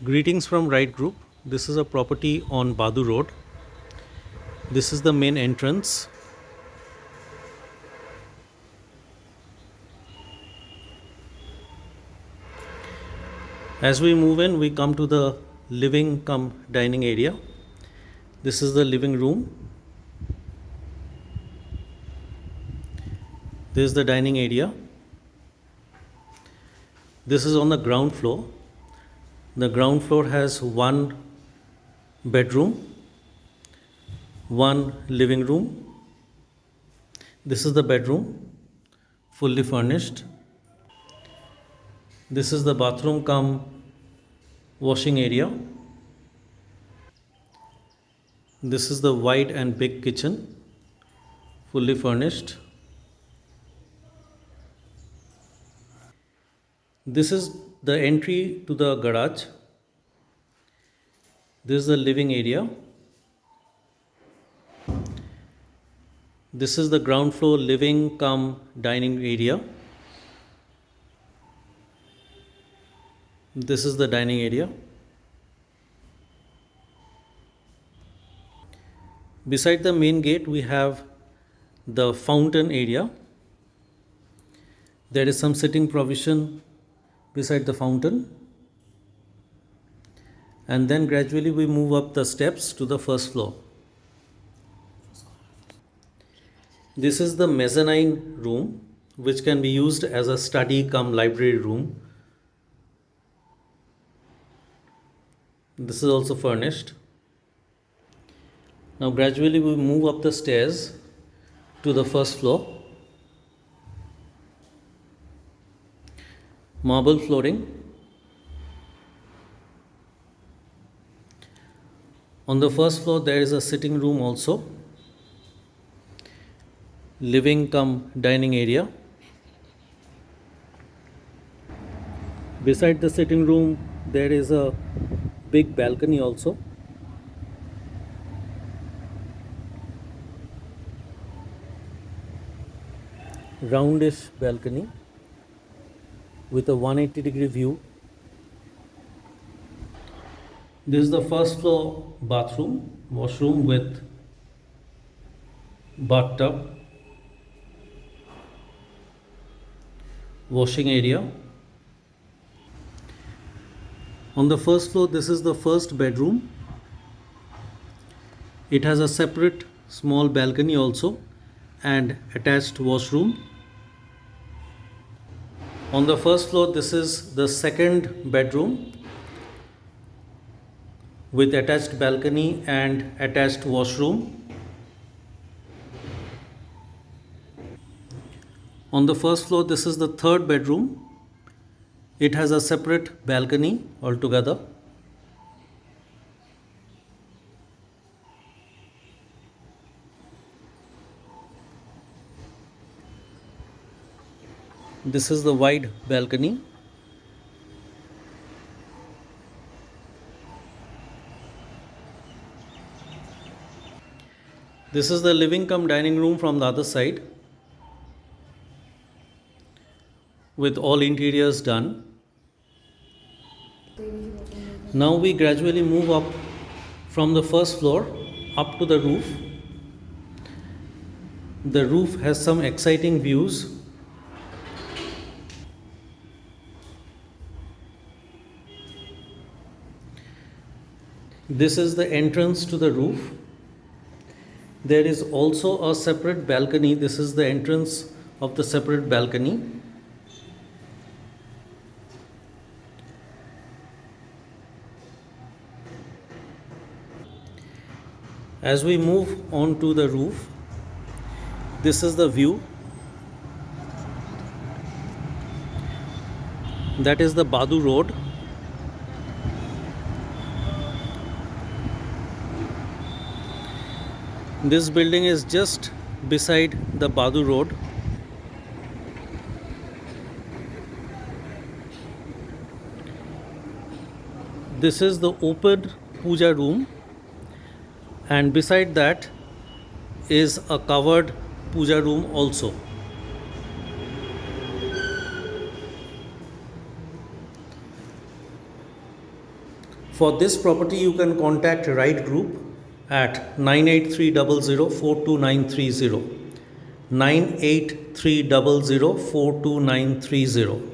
Greetings from Right Group. This is a property on Badu Road. This is the main entrance. As we move in, we come to the living cum dining area. This is the living room. This is the dining area. This is on the ground floor. The ground floor has one bedroom, one living room. This is the bedroom, fully furnished. This is the bathroom cum washing area. This is the wide and big kitchen, fully furnished. This is the entry to the garage. This is the living area. This is the ground floor living cum dining area. This is the dining area. Beside the main gate, we have the fountain area. There is some sitting provision beside the fountain. And then gradually we move up the steps to the first floor. This is the mezzanine room, which can be used as a study cum library room. This is also furnished. Now gradually we move up the stairs to the first floor. Marble flooring. On the first floor there is a sitting room also. Living cum dining area. Beside the sitting room there is a big balcony also. Roundish balcony with a 180-degree view. This is the first floor bathroom, washroom with bathtub, washing area. On the first floor, this is the first bedroom. It has a separate small balcony also and attached washroom. On the first floor, this is the second bedroom with attached balcony and attached washroom. On the first floor, this is the third bedroom. It has a separate balcony altogether. This is the wide balcony. This is the living cum dining room from the other side with all interiors done. Now we gradually move up from the first floor up to the roof. The roof has some exciting views. This is the entrance to the roof. There is also a separate balcony. This is the entrance of the separate balcony. As we move on to the roof, this is the view. That is the Badu Road. This building is just beside the Badu Road. This is the open puja room, and beside that is a covered puja room also. For this property, you can contact Right Group at 98300 42930. 98300 42930.